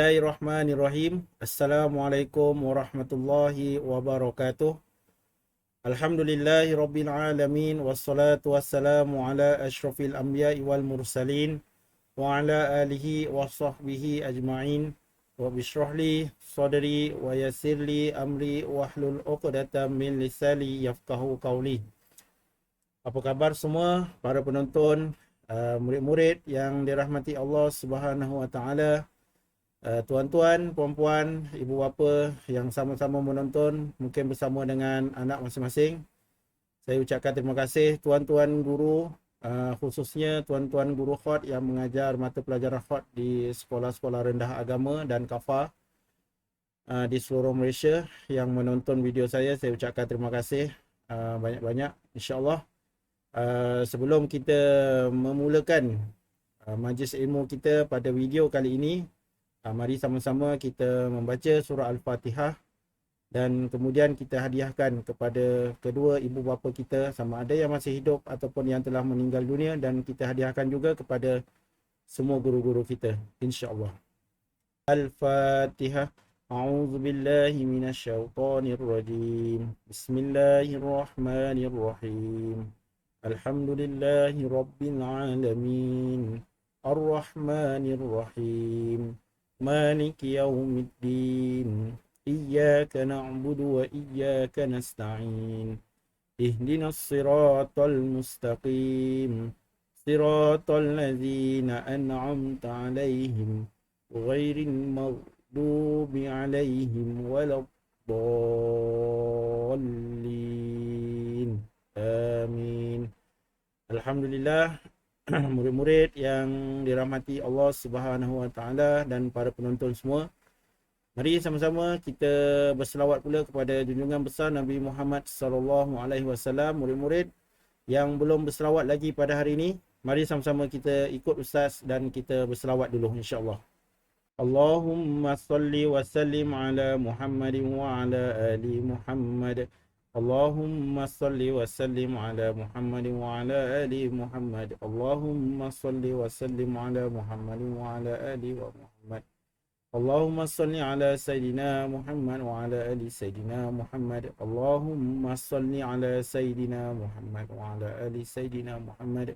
Bismillahirrahmanirrahim. Assalamualaikum warahmatullahi wabarakatuh. Alhamdulillahi rabbil alamin. Wassalatu wassalamu ala ashrafil anbiya'i wal mursalin. Wa ala alihi wa sahbihi ajma'in. Wa bishrahli sadri wa yassirli amri wa hlul uqdatam min lisani yafqahu qawli. Apa khabar semua para penonton, murid-murid yang dirahmati Allah Subhanahu wa taala. Tuan-tuan, puan-puan, ibu bapa yang sama-sama menonton mungkin bersama dengan anak masing-masing. Saya ucapkan terima kasih tuan-tuan guru, khususnya tuan-tuan guru khot yang mengajar mata pelajaran khot di sekolah-sekolah rendah agama dan kafa di seluruh Malaysia yang menonton video saya. Saya ucapkan terima kasih banyak-banyak, insya-Allah. Sebelum kita memulakan majlis ilmu kita pada video kali ini, mari sama-sama kita membaca surah Al-Fatihah dan kemudian kita hadiahkan kepada kedua ibu bapa kita, sama ada yang masih hidup ataupun yang telah meninggal dunia, dan kita hadiahkan juga kepada semua guru-guru kita, insya-Allah. Al-Fatihah. A'udzu billahi minasyaitonir rajim. Bismillahirrahmanirrahim. Alhamdulillahi rabbil alamin. Ar-Rahmanir Rahim. مالك يوم الدين إياك نعبد وإياك نستعين اهدنا الصراط المستقيم صراط الذين أنعمت عليهم غير المغضوب عليهم ولا الضالين آمين. Alhamdulillah. Murid-murid yang dirahmati Allah Subhanahu wa taala dan para penonton semua, mari sama-sama kita berselawat pula kepada junjungan besar Nabi Muhammad sallallahu alaihi wasallam. Murid-murid yang belum berselawat lagi pada hari ini, mari sama-sama kita ikut ustaz dan kita berselawat dulu, insya-Allah. Allahumma salli wa sallim ala Muhammadin wa ala ali Muhammad. Allahumma salli wa sallim ala Muhammadin wa ala ali Muhammad. Allahumma salli wa sallim ala Muhammadin wa ala ali wa Muhammad. Allahumma salli ala Sayyidina Muhammad wa ala ali Sayyidina Muhammad. Allahumma salli ala Sayyidina Muhammad wa ala ali Sayyidina Muhammad.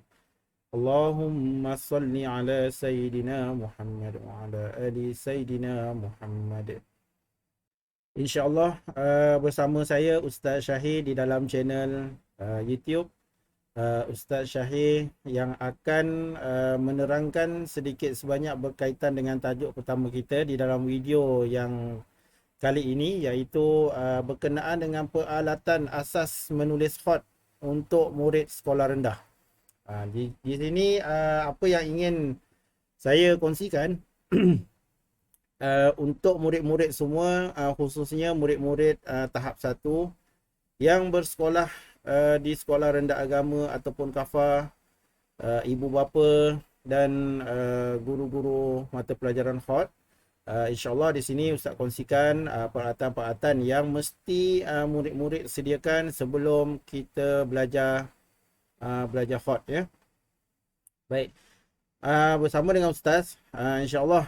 Allahumma salli ala Sayyidina Muhammad wa ala ali Sayyidina Muhammad. InsyaAllah bersama saya Ustaz Syahir di dalam channel YouTube Ustaz Syahir yang akan menerangkan sedikit sebanyak berkaitan dengan tajuk pertama kita di dalam video yang kali ini, iaitu berkenaan dengan peralatan asas menulis khot untuk murid sekolah rendah. Di sini apa yang ingin saya kongsikan untuk murid-murid semua, khususnya murid-murid tahap 1 yang bersekolah di sekolah rendah agama ataupun kafa, ibu bapa dan guru-guru mata pelajaran khot. InsyaAllah di sini Ustaz kongsikan peralatan-peralatan yang mesti murid-murid sediakan sebelum kita belajar khot, ya. Baik. Bersama dengan Ustaz, insyaAllah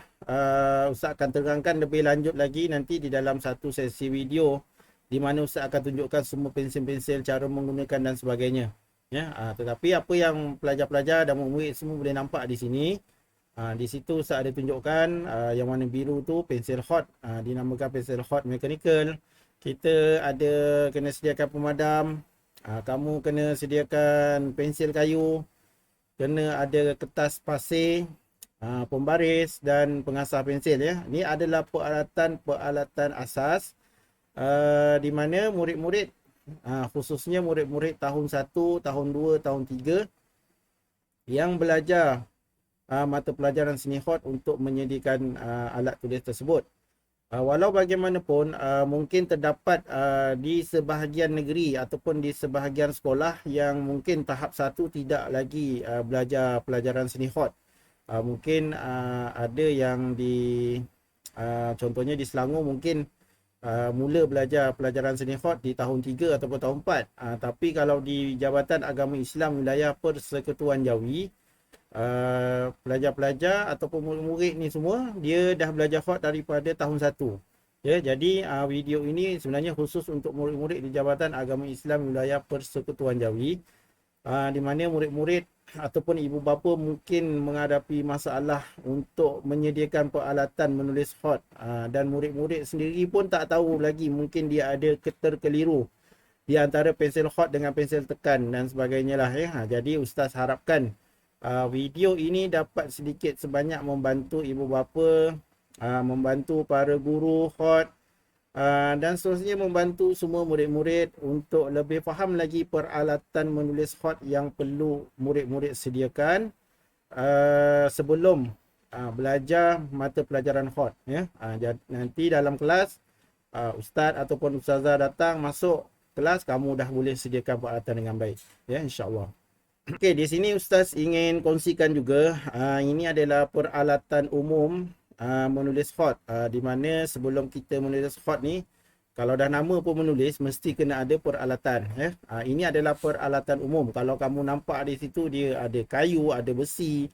Ustaz akan terangkan lebih lanjut lagi nanti di dalam satu sesi video di mana Ustaz akan tunjukkan semua pensil-pensil, cara menggunakan dan sebagainya, ya. Tetapi apa yang pelajar-pelajar dan murid semua boleh nampak di sini, di situ Ustaz ada tunjukkan yang warna biru tu pensil khot, dinamakan pensil khot mechanical. Kita ada kena sediakan pemadam, kamu kena sediakan pensil kayu, kena ada kertas pasir, pembaris dan pengasah pensil, ya. Ini adalah peralatan asas di mana murid-murid, khususnya murid-murid tahun 1, tahun 2, tahun 3 yang belajar mata pelajaran seni khot untuk menyediakan alat tulis tersebut. Walau bagaimanapun, mungkin terdapat di sebahagian negeri ataupun di sebahagian sekolah yang mungkin tahap 1 tidak lagi belajar pelajaran seni khot. Mungkin ada yang di contohnya di Selangor mungkin mula belajar pelajaran seni khot di tahun 3 ataupun tahun 4. Tapi kalau di Jabatan Agama Islam Wilayah Persekutuan Jawi, pelajar-pelajar ataupun murid-murid ni semua dia dah belajar hot daripada tahun 1. Ya, jadi video ini sebenarnya khusus untuk murid-murid di Jabatan Agama Islam Wilayah Persekutuan Jawi, di mana murid-murid ataupun ibu bapa mungkin menghadapi masalah untuk menyediakan peralatan menulis hot, dan murid-murid sendiri pun tak tahu lagi, mungkin dia ada keterkeliru di antara pensil hot dengan pensil tekan dan sebagainya lah ya. Jadi ustaz harapkan video ini dapat sedikit sebanyak membantu ibu bapa, membantu para guru hot, dan seterusnya membantu semua murid-murid untuk lebih faham lagi peralatan menulis hot yang perlu murid-murid sediakan sebelum belajar mata pelajaran hot ya. Nanti dalam kelas ustaz ataupun ustazah datang masuk kelas, kamu dah boleh sediakan peralatan dengan baik ya, insya-Allah. Okey, di sini ustaz ingin kongsikan juga, ini adalah peralatan umum menulis hot, di mana sebelum kita menulis hot ni, kalau dah nama pun menulis mesti kena ada peralatan ya. Ini adalah peralatan umum. Kalau kamu nampak di situ, dia ada kayu, ada besi,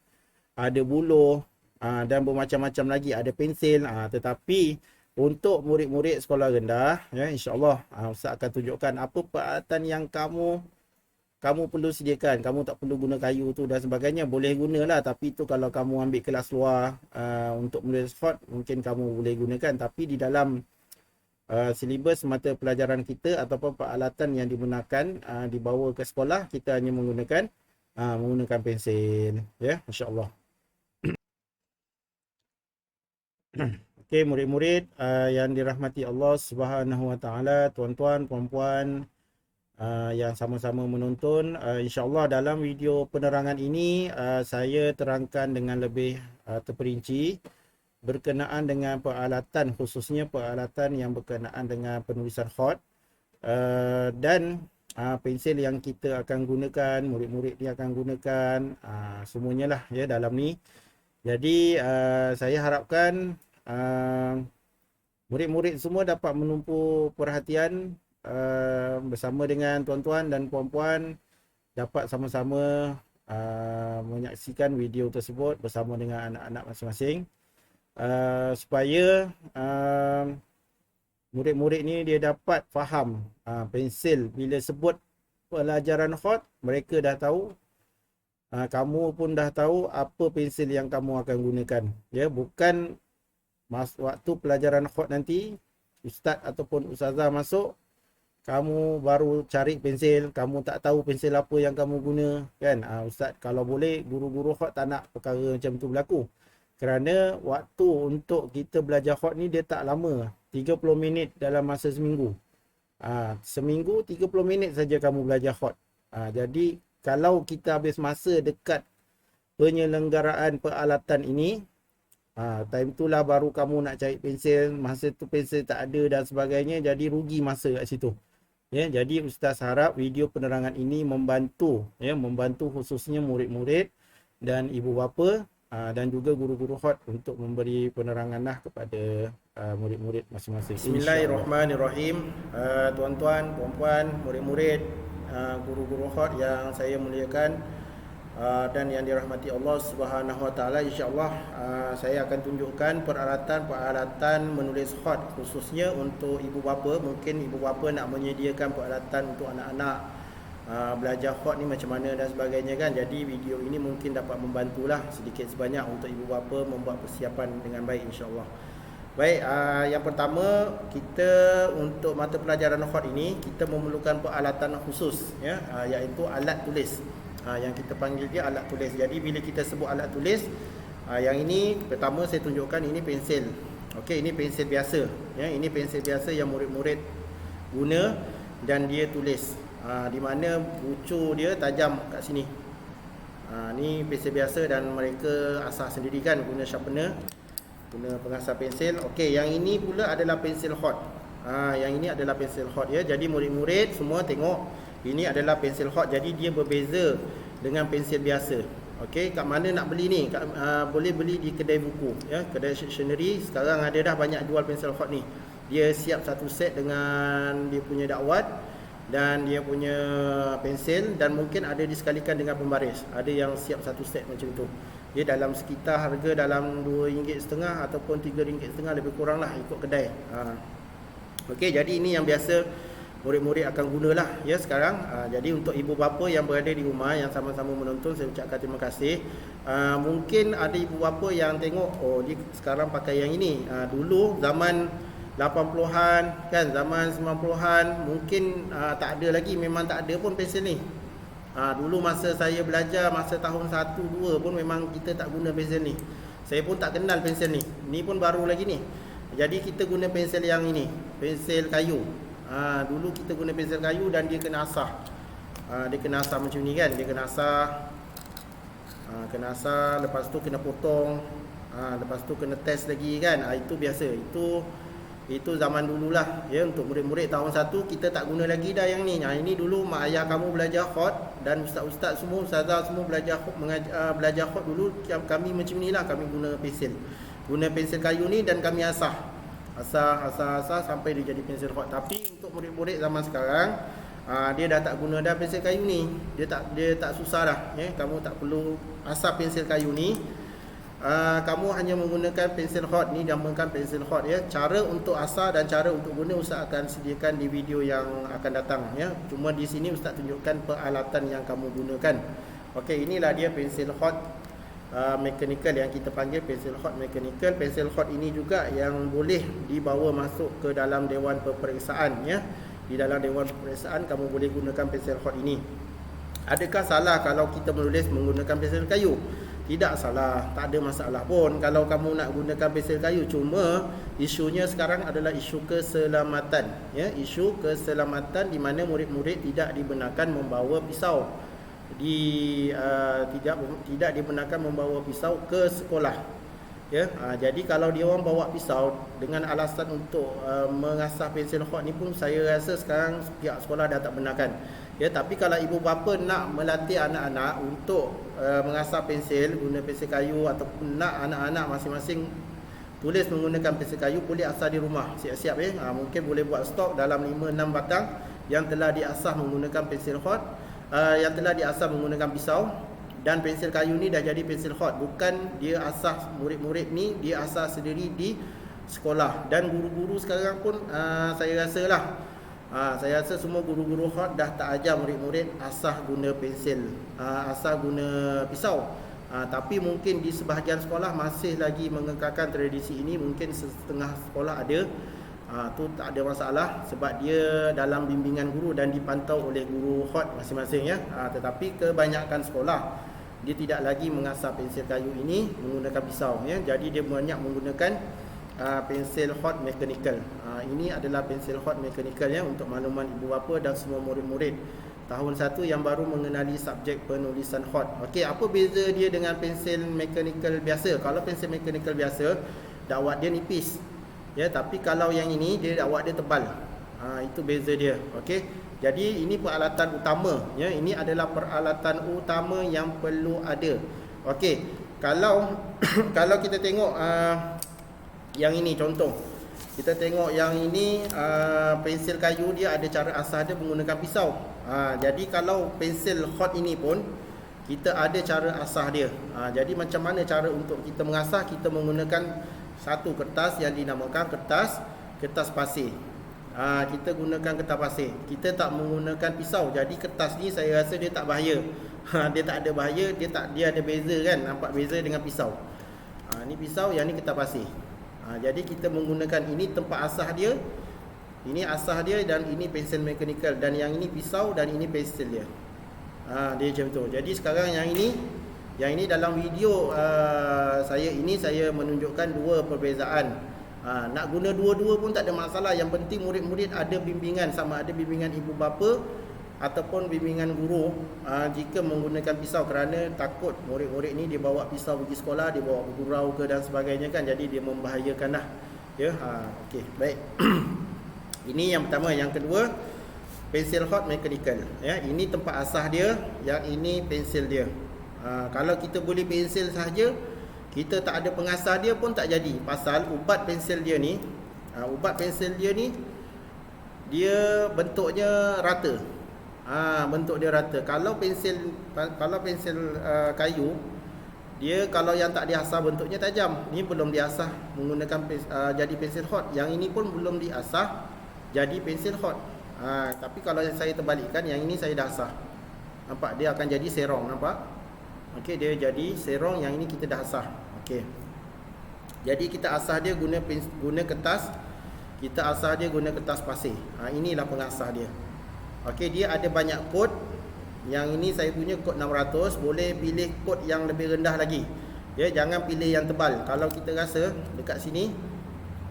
ada buluh, dan bermacam-macam lagi, ada pensil. Tetapi untuk murid-murid sekolah rendah ya, insya-Allah ustaz akan tunjukkan apa peralatan yang kamu perlu sediakan. Kamu tak perlu guna kayu tu dan sebagainya, boleh gunalah, tapi tu kalau kamu ambil kelas luar untuk menulis hot, mungkin kamu boleh gunakan. Tapi di dalam silibus mata pelajaran kita ataupun peralatan yang digunakan dibawa ke sekolah, kita hanya menggunakan pensil ya, insya-Allah. Okey, murid-murid yang dirahmati Allah Subhanahu Wa Taala, tuan-tuan, puan-puan yang sama-sama menonton, insya-Allah dalam video penerangan ini saya terangkan dengan lebih terperinci berkenaan dengan peralatan, khususnya peralatan yang berkenaan dengan penulisan hot, dan pensil yang kita akan gunakan, murid-murid ni akan gunakan, semuanya lah ya dalam ni. Jadi saya harapkan murid-murid semua dapat menumpu perhatian bersama dengan tuan-tuan dan puan-puan, dapat sama-sama menyaksikan video tersebut bersama dengan anak-anak masing-masing, supaya murid-murid ni dia dapat faham pensil. Bila sebut pelajaran hot, mereka dah tahu, kamu pun dah tahu apa pensil yang kamu akan gunakan ya. Bukan waktu pelajaran hot nanti ustaz ataupun ustazah masuk, kamu baru cari pensil, kamu tak tahu pensil apa yang kamu guna kan. Ustaz kalau boleh, guru-guru hot tak nak perkara macam tu berlaku, kerana waktu untuk kita belajar hot ni dia tak lama, 30 minit dalam masa seminggu. Seminggu 30 minit saja kamu belajar hot. Jadi kalau kita habis masa dekat penyelenggaraan peralatan ini, time itulah baru kamu nak cari pensil, masa tu pensil tak ada dan sebagainya, jadi rugi masa kat situ. Ya, jadi ustaz harap video penerangan ini membantu ya, membantu khususnya murid-murid dan ibu bapa dan juga guru-guru hot untuk memberi penerangan lah kepada murid-murid masing-masing. Bismillahirrahmanirrahim. Tuan-tuan, puan-puan, murid-murid, guru-guru hot yang saya muliakan dan yang dirahmati Allah Subhanahu Wa Taala, insya-Allah saya akan tunjukkan peralatan menulis hot khususnya untuk ibu bapa. Mungkin ibu bapa nak menyediakan peralatan untuk anak-anak belajar hot ni macam mana dan sebagainya kan. Jadi video ini mungkin dapat membantulah sedikit sebanyak untuk ibu bapa membuat persiapan dengan baik, insya-Allah. Baik, yang pertama, kita untuk mata pelajaran hot ini kita memerlukan peralatan khusus ya, iaitu alat tulis. Yang kita panggil dia alat tulis. Jadi bila kita sebut alat tulis, yang ini pertama saya tunjukkan, ini pensil. Okey, ini pensil biasa ya, ini pensil biasa yang murid-murid guna dan dia tulis, di mana bucu dia tajam kat sini. Ni pensil biasa dan mereka asah sendiri kan, guna sharpener, guna pengasah pensil. Okey, yang ini pula adalah pensil hot. Yang ini adalah pensil hot ya. Jadi murid-murid semua tengok, ini adalah pensil hot, jadi dia berbeza dengan pensil biasa. Okey, kat mana nak beli ni? Boleh beli di kedai buku ya, kedai stationery. Sekarang ada dah banyak jual pensil hot ni. Dia siap satu set dengan dia punya dakwat, dan dia punya pensel, dan mungkin ada disekalikan dengan pembaris. Ada yang siap satu set macam tu. Dia dalam sekitar harga dalam RM2.5 ataupun RM3.5 lebih kurang lah ikut kedai. Okey, jadi ini yang biasa murid-murid akan gunalah ya sekarang. Jadi untuk ibu bapa yang berada di rumah yang sama-sama menonton, saya ucapkan terima kasih. Mungkin ada ibu bapa yang tengok, oh dia sekarang pakai yang ini. Dulu zaman 80-an kan, zaman 90-an mungkin tak ada lagi, memang tak ada pun pensel ni. Dulu masa saya belajar, masa tahun 1 2 pun memang kita tak guna pensel ni. Saya pun tak kenal pensel ni. Ni pun baru lagi ni. Jadi kita guna pensel yang ini, pensel kayu. Dulu kita guna pensel kayu dan dia kena asah. Dia kena asah macam ni kan, dia kena asah. Kena asah, lepas tu kena potong. Lepas tu kena test lagi kan. Itu biasa. Itu zaman dululah ya. Untuk murid-murid tahun 1 kita tak guna lagi dah yang ni. Ini dulu mak ayah kamu belajar khot dan ustaz-ustaz semua, ustazah semua belajar khot dulu. Kami macam inilah, kami guna pensel. Guna pensel kayu ni dan kami asah sampai dia jadi pensel khot. Tapi untuk murid-murid zaman sekarang, dia dah tak guna dah pensel kayu ni. Dia tak susah dah ya. Kamu tak perlu asah pensel kayu ni. Kamu hanya menggunakan pensel hot ni, dinamakan pensel hot ya. Cara untuk asah dan cara untuk guna Ustaz akan sediakan di video yang akan datang ya. Cuma di sini Ustaz tunjukkan peralatan yang kamu gunakan. Okey, inilah dia pensel hot mechanical yang kita panggil pensel hot mechanical. Pensel hot ini juga yang boleh dibawa masuk ke dalam dewan peperiksaan ya. Di dalam dewan peperiksaan kamu boleh gunakan pensel hot ini. Adakah salah kalau kita menulis menggunakan pensel kayu? Tidak salah, tak ada masalah pun kalau kamu nak gunakan pensel kayu. Cuma isunya sekarang adalah isu keselamatan ya, isu keselamatan di mana murid-murid tidak dibenarkan membawa pisau. Tidak dibenarkan membawa pisau ke sekolah ya. Jadi kalau dia orang bawa pisau dengan alasan untuk mengasah pensel hot ni pun saya rasa sekarang pihak sekolah dah tak benarkan ya. Tapi kalau ibu bapa nak melatih anak-anak untuk mengasah pensel, guna pensel kayu, ataupun nak anak-anak masing-masing tulis menggunakan pensel kayu, boleh asah di rumah siap-siap ya. Mungkin boleh buat stok dalam 5-6 batang yang telah diasah menggunakan pensel hot, yang telah diasah menggunakan pisau. Dan pensel kayu ni dah jadi pensel hot, bukan dia asah murid-murid ni, dia asah sendiri di sekolah. Dan guru-guru sekarang pun saya rasa lah, saya rasa semua guru-guru hot dah tak ajar murid-murid asah guna pensel, asah guna pisau. Tapi mungkin di sebahagian sekolah masih lagi mengekalkan tradisi ini. Mungkin setengah sekolah ada, tu tak ada masalah sebab dia dalam bimbingan guru dan dipantau oleh guru hot masing-masing ya. Tetapi kebanyakan sekolah dia tidak lagi mengasah pensel kayu ini menggunakan pisau ya. Jadi dia banyak menggunakan pensel hot mechanical. Ini adalah pensel hot mechanical ya, untuk makluman ibu bapa dan semua murid-murid tahun 1 yang baru mengenali subjek penulisan hot. Okey, apa beza dia dengan pensel mechanical biasa? Kalau pensel mechanical biasa, dakwat dia nipis ya, tapi kalau yang ini dia dakwat dia tebal. Itu beza dia. Okey. Jadi ini peralatan utama ya, ini adalah peralatan utama yang perlu ada. Okey. Kalau kalau kita tengok yang ini contoh. Kita tengok yang ini pensel kayu dia ada cara asah dia menggunakan pisau. Jadi kalau pensel hot ini pun kita ada cara asah dia. Jadi macam mana cara untuk kita mengasah? Kita menggunakan satu kertas yang dinamakan kertas pasir. Kita gunakan kertas pasir. Kita tak menggunakan pisau. Jadi kertas ni saya rasa dia tak bahaya. Dia tak ada bahaya, dia ada beza kan, nampak beza dengan pisau. Ni pisau, yang ni kertas pasir. Jadi kita menggunakan ini tempat asah dia. Ini asah dia dan ini pensel mechanical, dan yang ini pisau dan ini pensel dia. Dia macam tu. Jadi sekarang yang ini dalam video saya menunjukkan dua perbezaan. Nak guna dua-dua pun tak ada masalah. Yang penting murid-murid ada bimbingan, sama ada bimbingan ibu bapa ataupun bimbingan guru jika menggunakan pisau, kerana takut murid-murid ni dia bawa pisau pergi sekolah, dia bawa gurau ke dan sebagainya kan, jadi dia membahayakan lah ya. Okey, baik. Ini yang pertama. Yang kedua, pensel hot mechanical ya. Ini tempat asah dia, yang ini pensel dia. Kalau kita boleh pensel sahaja, kita tak ada pengasah dia pun tak jadi. Pasal ubat pensel dia ni dia bentuknya rata. Bentuk dia rata. Kalau pensil kayu, dia kalau yang tak diasah bentuknya tajam. Ni belum diasah menggunakan jadi pensil hot. Yang ini pun belum diasah jadi pensil hot. Tapi kalau saya terbalikkan, yang ini saya dah asah. Nampak dia akan jadi serong, nampak? Okey, dia jadi serong, yang ini kita dah asah. Okey. Jadi kita asah dia guna kertas. Kita asah dia guna kertas pasir. Inilah pengasah dia. Okey, dia ada banyak kod. Yang ini saya punya kod 600. Boleh pilih kod yang lebih rendah lagi. Ya, jangan pilih yang tebal. Kalau kita rasa dekat sini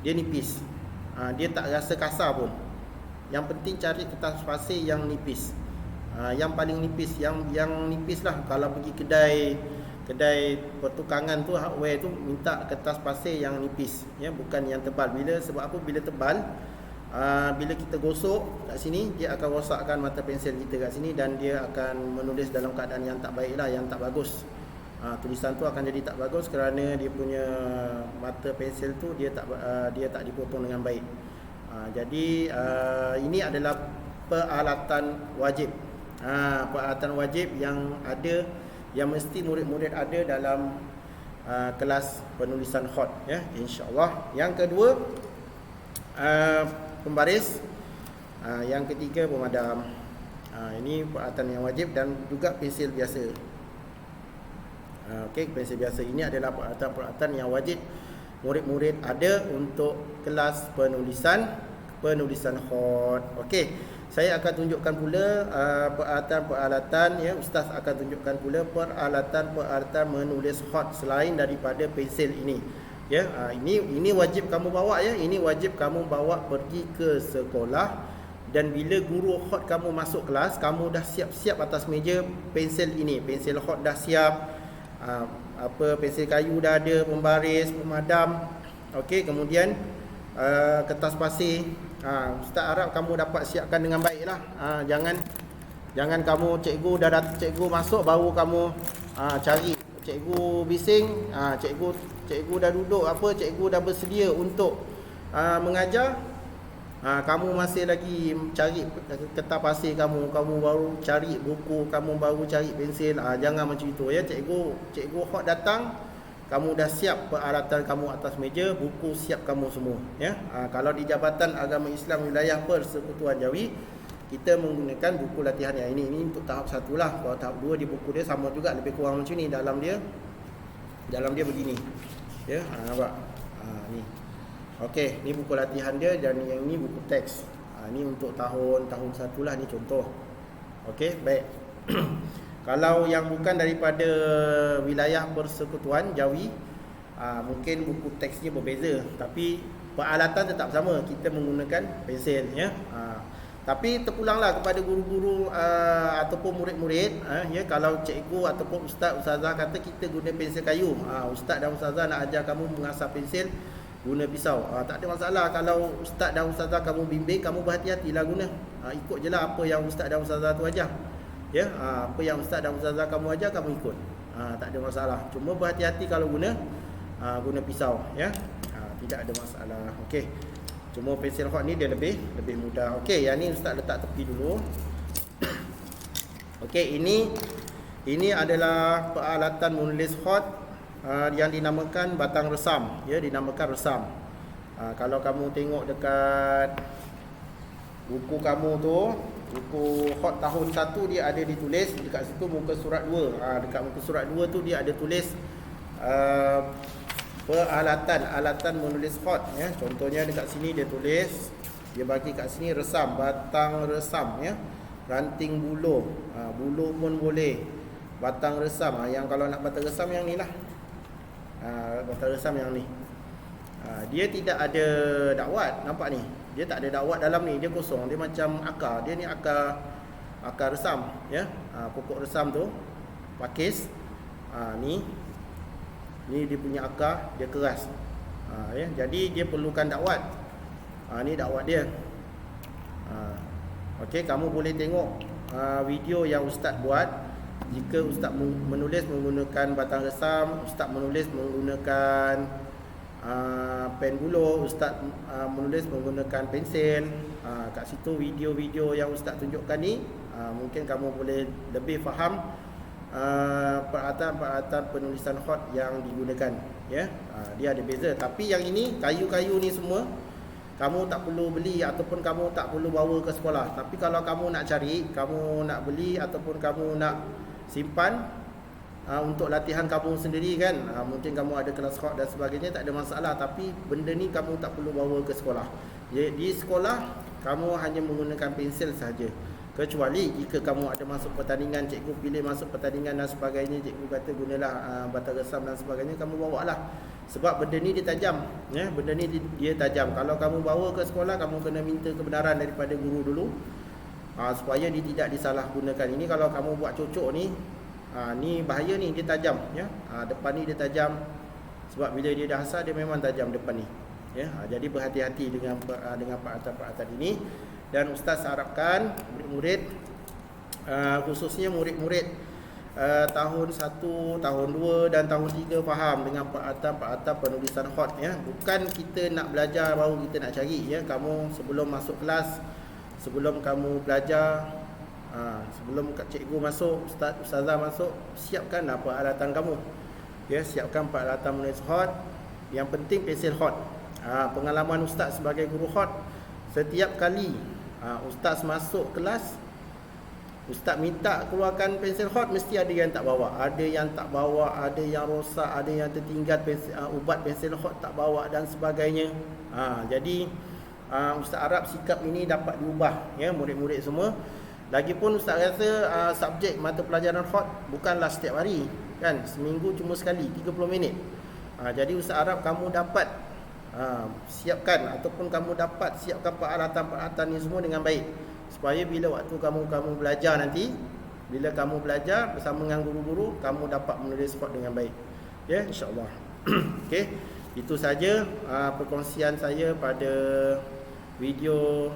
dia nipis. Dia tak rasa kasar pun. Yang penting cari kertas pasir yang nipis. Yang paling nipis, yang nipis lah. Kalau pergi kedai pertukangan tu, hardware tu, minta kertas pasir yang nipis, ya, bukan yang tebal. Sebab apa? Bila tebal, bila kita gosok kat sini, dia akan rosakkan mata pensel kita kat sini, dan dia akan menulis dalam keadaan yang tak baik lah, yang tak bagus. Tulisan tu akan jadi tak bagus kerana dia punya mata pensel tu dia tak dipotong dengan baik. Jadi ini adalah peralatan wajib. Peralatan wajib yang ada, yang mesti murid-murid ada dalam kelas penulisan hot, ya, insya-Allah. Yang kedua, pembaris. Yang ketiga, pemadam. Ini peralatan yang wajib, dan juga pensil biasa. Okey, pensil biasa ini adalah peralatan yang wajib murid-murid ada untuk kelas penulisan hot. Okey, saya akan tunjukkan pula peralatan-peralatan, ya, ustaz akan tunjukkan pula peralatan menulis hot selain daripada pensil ini. Ya, ini wajib kamu bawa, ya. Ini wajib kamu bawa pergi ke sekolah, dan bila guru hot kamu masuk kelas, kamu dah siap-siap atas meja pensil ini. Pensil hot dah siap. Pensil kayu dah ada, pembaris, pemadam. Okey, kemudian kertas pasir. Ustaz harap kamu dapat siapkan dengan baiklah. Jangan kamu cikgu masuk baru kamu cari. Cikgu bising, cikgu dah duduk cikgu dah bersedia untuk mengajar. Kamu masih lagi cari kertas pasir, kamu baru cari buku, kamu baru cari pensil. Jangan macam itu, ya. Cikgu hot datang, kamu dah siap peralatan kamu atas meja, buku siap kamu semua, ya. Kalau di Jabatan Agama Islam Wilayah Persekutuan Jawi, kita menggunakan buku latihan yang ini untuk tahap 1 lah. Kalau tahap 2 di buku dia sama juga, lebih kurang macam ni. Dalam dia begini, ya. Nampak? Ni. Okey, ni buku latihan dia, dan yang ni buku teks. Ni untuk tahun 1 lah, ni contoh. Okey, baik. Kalau yang bukan daripada wilayah persekutuan Jawi, mungkin buku teksnya berbeza, tapi peralatan tetap sama. Kita menggunakan pensil, ya. Tapi terpulanglah kepada guru-guru ataupun murid-murid, ya. Kalau cikgu ataupun ustazah kata kita guna pensil kayu, ustaz dan ustazah nak ajar kamu mengasah pensil, guna pisau. Tak ada masalah. Kalau ustaz dan ustazah kamu bimbing, kamu berhati-hatilah guna. Ikut je lah apa yang ustaz dan ustazah tu ajar. Ya, apa yang ustaz dan ustazah kamu ajar, kamu ikut. Tak ada masalah. Cuma berhati-hati kalau guna pisau, ya. Tidak ada masalah. Okey. Cuma pensil hot ni dia lebih mudah. Okey, yang ni ustaz letak tepi dulu. Okey, ini adalah peralatan menulis hot yang dinamakan batang resam, ya, dinamakan resam. Kalau kamu tengok dekat buku kamu tu, buku hot tahun 1, dia ada ditulis dekat situ muka surat 2. Dekat muka surat 2 tu dia ada tulis peralatan menulis hot, ya. Contohnya dekat sini dia tulis, dia bagi kat sini resam, batang resam, ya. Ranting buluh, buluh pun boleh. Batang resam, yang kalau nak batang resam yang ni lah. Batang resam yang ni. Dia tidak ada dakwat, nampak ni. Dia tak ada dakwat dalam ni, dia kosong, dia macam akar. Dia ni akar resam, ya. Pokok resam tu pakis. Ni dia punya akar, dia keras. Ya, jadi dia perlukan dakwat. Ni dakwat dia. Okey, kamu boleh tengok video yang ustaz buat. Jika ustaz menulis menggunakan batang resam, ustaz menulis menggunakan pen buluh, ustaz menulis menggunakan pensel. Kat situ video-video yang ustaz tunjukkan ni, mungkin kamu boleh lebih faham peralatan-peralatan penulisan khat yang digunakan, ya. Dia ada beza. Tapi yang ini, kayu-kayu ni semua kamu tak perlu beli ataupun kamu tak perlu bawa ke sekolah. Tapi kalau kamu nak cari, kamu nak beli ataupun kamu nak simpan untuk latihan kamu sendiri kan, mungkin kamu ada kelas khat dan sebagainya, tak ada masalah. Tapi benda ni kamu tak perlu bawa ke sekolah. Di sekolah kamu hanya menggunakan pensel sahaja. Kecuali jika kamu ada masuk pertandingan, cikgu pilih masuk pertandingan dan sebagainya, cikgu kata gunalah batang resam dan sebagainya, kamu bawa lah. Sebab benda ni dia tajam, ya, benda ni dia tajam. Kalau kamu bawa ke sekolah, kamu kena minta kebenaran daripada guru dulu, supaya dia tidak disalahgunakan. Ini kalau kamu buat cocok ni, ni bahaya ni, dia tajam, ya. Depan ni dia tajam. Sebab bila dia dah asal, dia memang tajam depan ni, ya. Jadi berhati-hati dengan peralatan-peralatan ini. Dan ustaz harapkan murid-murid, khususnya murid-murid tahun 1, tahun 2 dan tahun 3 faham dengan peralatan-peralatan penulisan khat, ya. Bukan kita nak belajar baru kita nak cari, ya. Kamu sebelum masuk kelas, sebelum kamu belajar, sebelum cikgu masuk, ustazah masuk, siapkanlah peralatan kamu, ya. Siapkan peralatan menulis khat. Yang penting pensel khat. Pengalaman ustaz sebagai guru khat, setiap kali ustaz masuk kelas, ustaz minta keluarkan pensel khat, mesti ada yang tak bawa. Ada yang tak bawa, ada yang rosak, ada yang tertinggal ubat pensel khat tak bawa dan sebagainya. Jadi ustaz harap sikap ini dapat diubah, ya, murid-murid semua. Lagipun ustaz rasa subjek mata pelajaran khat bukanlah setiap hari, kan, seminggu cuma sekali 30 minit. Jadi ustaz harap kamu dapat siapkan ataupun kamu dapat siapkan peralatan-peralatan ni semua dengan baik, supaya bila waktu kamu belajar nanti, bila kamu belajar bersama dengan guru-guru, kamu dapat menulis khat dengan baik, ya, insya-Allah. Okey, itu saja perkongsian saya pada video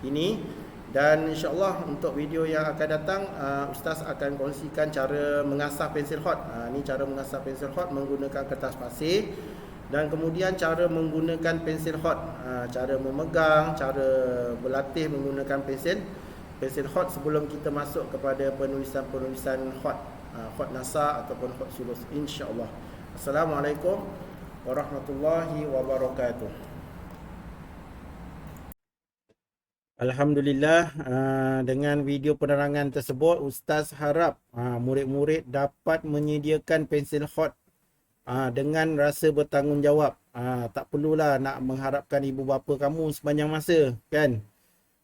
ini. Dan insya-Allah untuk video yang akan datang, ustaz akan kongsikan cara mengasah pensel khat. Ni cara mengasah pensel khat menggunakan kertas pasir, dan kemudian cara menggunakan pensel khat, cara memegang, cara berlatih menggunakan pensel khat sebelum kita masuk kepada penulisan khat, khat nasar ataupun khat sulus, insya-Allah. Assalamualaikum warahmatullahi wabarakatuh. Alhamdulillah, dengan video penerangan tersebut, ustaz harap murid-murid dapat menyediakan pensel khat dengan rasa bertanggungjawab. Tak perlulah nak mengharapkan ibu bapa kamu sepanjang masa, kan.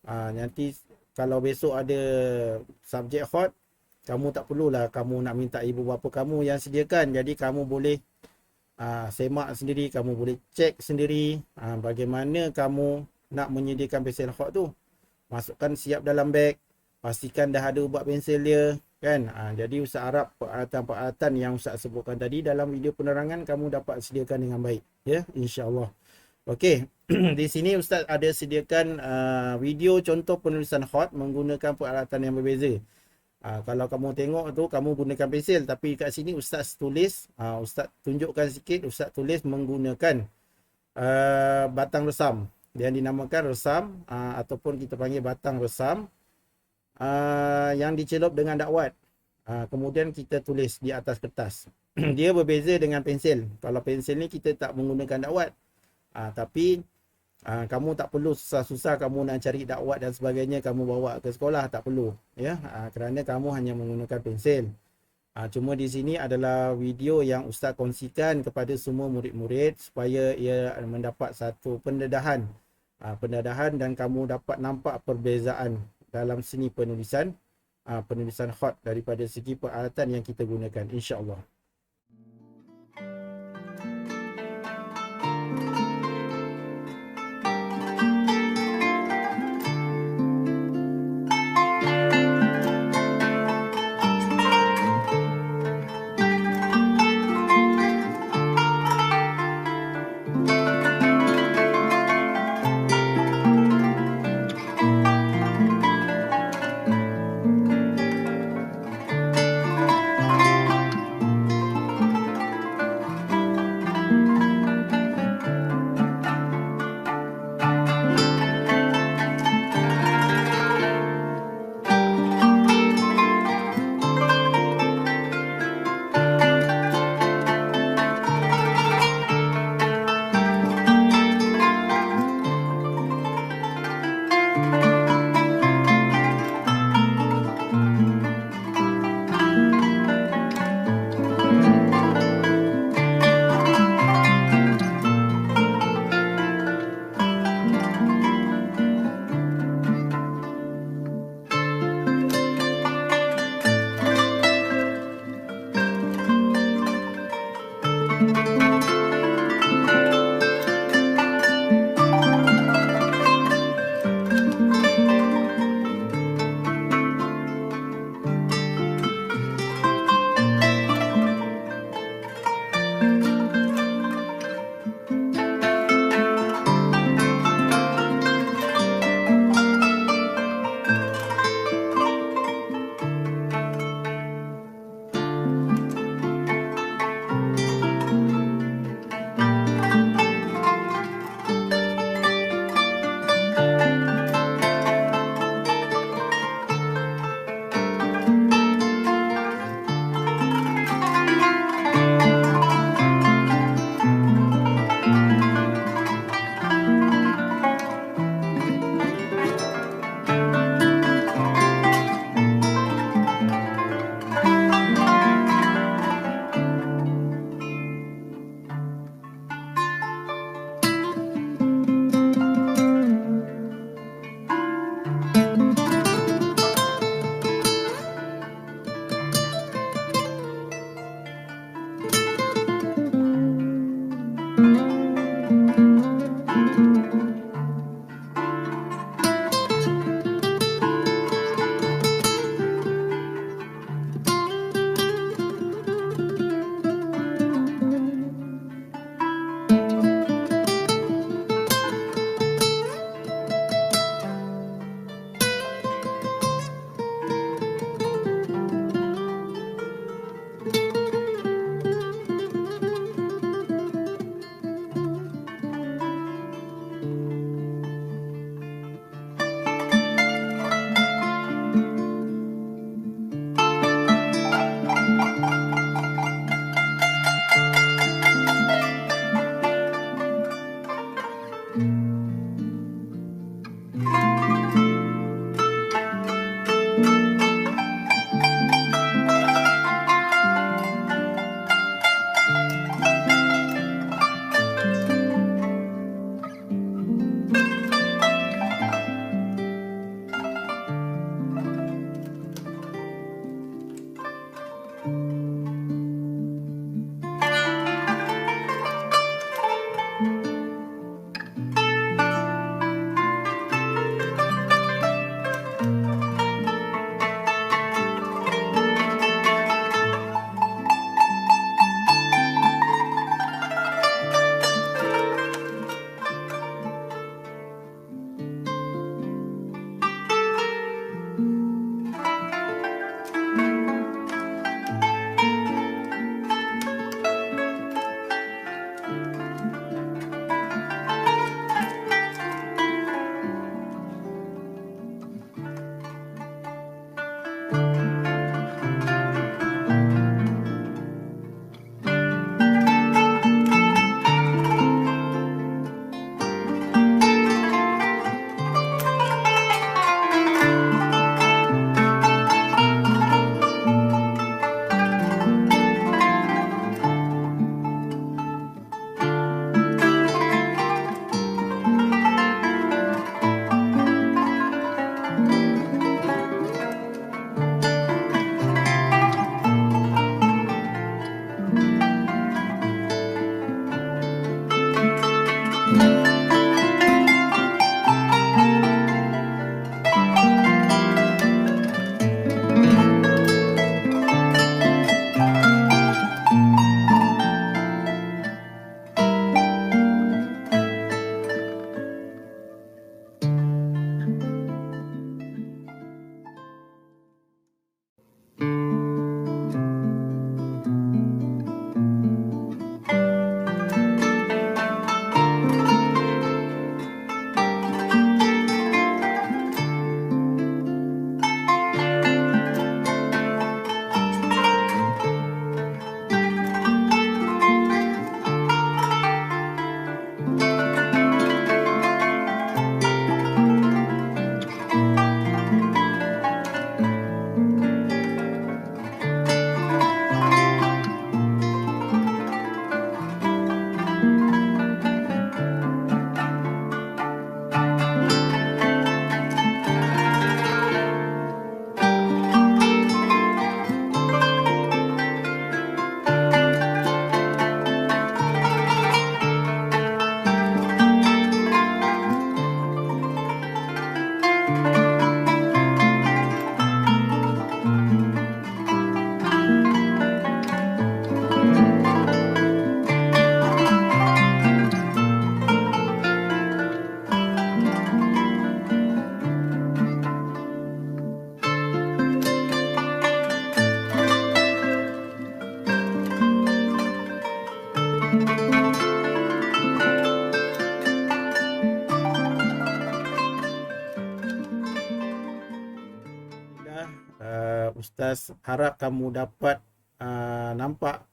Nanti kalau besok ada subjek khat, kamu tak perlulah kamu nak minta ibu bapa kamu yang sediakan. Jadi kamu boleh semak sendiri, kamu boleh cek sendiri bagaimana kamu nak menyediakan pensel khat tu. Masukkan siap dalam beg, pastikan dah ada ubat pensel dia, kan. Jadi ustaz harap peralatan-peralatan yang ustaz sebutkan tadi dalam video penerangan kamu dapat sediakan dengan baik, ya, insya-Allah. Okey, di sini ustaz ada sediakan video contoh penulisan khat menggunakan peralatan yang berbeza. Kalau kamu tengok tu kamu gunakan pensel, tapi kat sini ustaz tulis, ustaz tunjukkan sikit, ustaz tulis menggunakan batang resam yang dinamakan resam, ataupun kita panggil batang resam, yang dicelup dengan dakwat. Kemudian kita tulis di atas kertas. Dia berbeza dengan pensel. Kalau pensel ni kita tak menggunakan dakwat, tapi kamu tak perlu susah-susah kamu nak cari dakwat dan sebagainya kamu bawa ke sekolah, tak perlu, ya, kerana kamu hanya menggunakan pensel. Cuma di sini adalah video yang ustaz kongsikan kepada semua murid-murid supaya ia mendapat satu pendedahan dan kamu dapat nampak perbezaan dalam seni penulisan khat daripada segi peralatan yang kita gunakan, insya-Allah. Ustaz harap kamu dapat nampak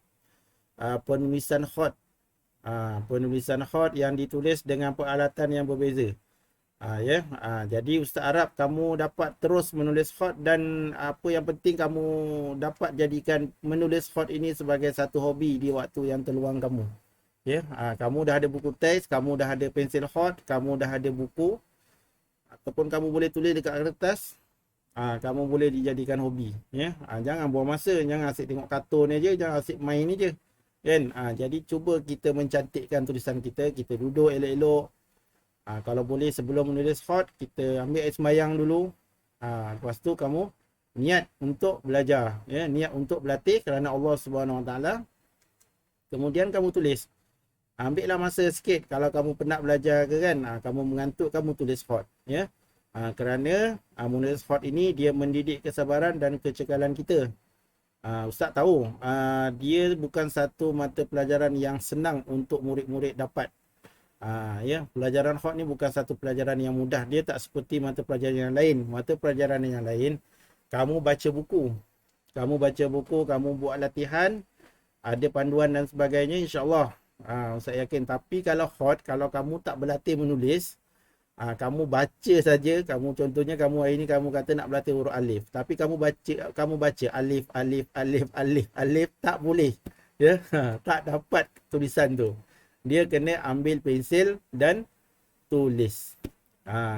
penulisan khot. Penulisan khot yang ditulis dengan peralatan yang berbeza. Jadi Ustaz harap kamu dapat terus menulis khot, dan apa yang penting kamu dapat jadikan menulis khot ini sebagai satu hobi di waktu yang terluang kamu. Kamu dah ada buku teks, kamu dah ada pensil khot, kamu dah ada buku, ataupun kamu boleh tulis dekat kertas. Kamu boleh dijadikan hobi. Jangan buang masa, jangan asyik tengok kartun aja, jangan asyik main aja. Kan? Jadi cuba kita mencantikkan tulisan kita, kita duduk elok-elok. Kalau boleh sebelum menulis khot, kita ambil air sembahyang dulu. Lepas tu kamu niat untuk belajar, niat untuk berlatih kerana Allah Subhanahu Wa Taala. Kemudian kamu tulis. Ambillah masa sikit. Kalau kamu penat belajar ke kan, kamu mengantuk, kamu tulis khot. Kerana menulis khot ini dia mendidik kesabaran dan kecekalan kita. Ustaz tahu dia bukan satu mata pelajaran yang senang untuk murid-murid dapat. Pelajaran khot ni bukan satu pelajaran yang mudah. Dia tak seperti mata pelajaran yang lain. Mata pelajaran yang lain, kamu baca buku. Kamu baca buku, kamu buat latihan, ada panduan dan sebagainya, insya-Allah. Saya yakin. Tapi kalau khot, kalau kamu tak berlatih menulis, kamu baca saja. Kamu contohnya kamu hari ni kamu kata nak berlatih huruf alif, tapi kamu baca alif alif alif alif alif, tak boleh. Tak dapat tulisan tu. Dia kena ambil pensil dan tulis.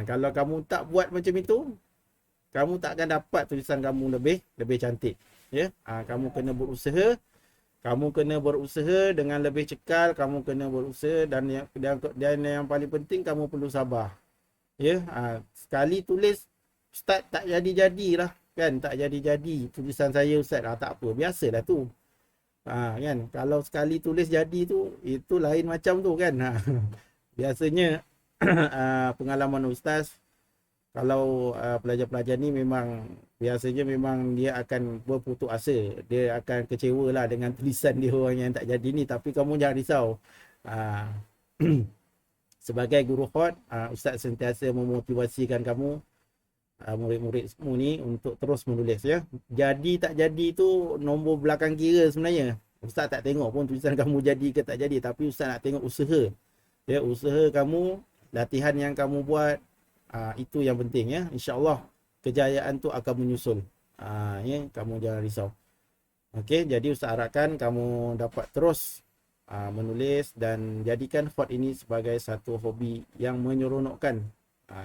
Kalau kamu tak buat macam itu, kamu tak akan dapat tulisan kamu lebih cantik. Kamu kena berusaha. Kamu kena berusaha dengan lebih cekal, kamu kena berusaha, dan yang paling penting kamu perlu sabar. Sekali tulis, Ustaz tak jadi-jadilah kan, tak jadi-jadi tulisan saya Ustaz. Tak apa, biasalah tu. Kan, kalau sekali tulis jadi tu, itu lain macam tu kan. Biasanya pengalaman Ustaz, kalau pelajar-pelajar ni biasanya memang dia akan berputus asa. Dia akan kecewa lah dengan tulisan dia orang yang tak jadi ni. Tapi kamu jangan risau. Sebagai guru khot, Ustaz sentiasa memotivasikan kamu, murid-murid semua ni, untuk terus menulis. Jadi tak jadi tu nombor belakang kira sebenarnya. Ustaz tak tengok pun tulisan kamu jadi ke tak jadi. Tapi Ustaz nak tengok usaha. Usaha kamu, latihan yang kamu buat. Itu yang penting. InsyaAllah kejayaan tu akan menyusul. Kamu jangan risau. Okey, jadi Ustaz harapkan kamu dapat terus menulis dan jadikan khot ini sebagai satu hobi yang menyeronokkan.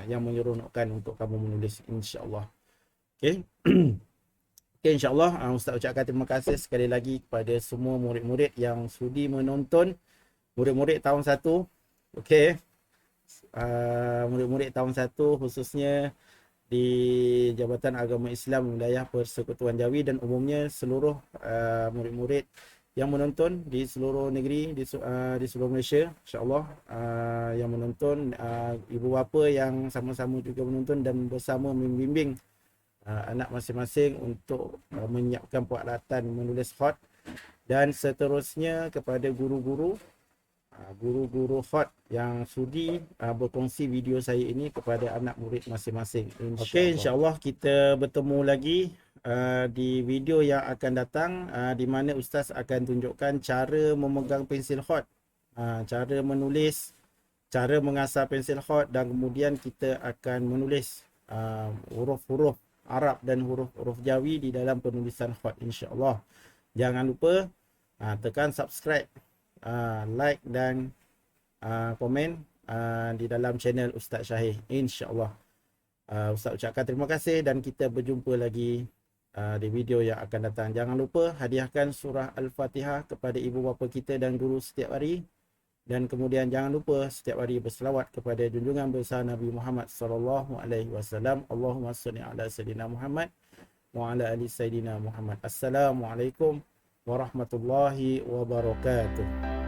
Yang menyeronokkan untuk kamu menulis, insyaAllah. Okey. Okey, insyaAllah Ustaz ucapkan terima kasih sekali lagi kepada semua murid-murid yang sudi menonton. Murid-murid tahun 1. Okey. Murid-murid tahun 1 khususnya di Jabatan Agama Islam Wilayah Persekutuan Jawi, dan umumnya seluruh murid-murid yang menonton di seluruh negeri, di seluruh Malaysia, insya-Allah, yang menonton, ibu bapa yang sama-sama juga menonton dan bersama membimbing anak masing-masing untuk menyiapkan peralatan menulis khot, dan seterusnya kepada guru-guru khot yang sudi berkongsi video saya ini kepada anak murid masing-masing. Okey, insya-Allah kita bertemu lagi di video yang akan datang, di mana Ustaz akan tunjukkan cara memegang pensil khot, cara menulis, cara mengasah pensil khot, dan kemudian kita akan menulis huruf-huruf Arab dan huruf-huruf Jawi di dalam penulisan khot, insya-Allah. Jangan lupa tekan subscribe, like dan komen di dalam channel Ustaz Syahir, insya-Allah. Ustaz ucapkan terima kasih dan kita berjumpa lagi di video yang akan datang. Jangan lupa hadiahkan surah Al-Fatihah kepada ibu bapa kita dan guru setiap hari, dan kemudian jangan lupa setiap hari berselawat kepada junjungan besar Nabi Muhammad sallallahu alaihi wasallam. Allahumma shalli ala sayidina Muhammad wa ala ali sayidina Muhammad. Assalamualaikum warahmatullahi wabarakatuh.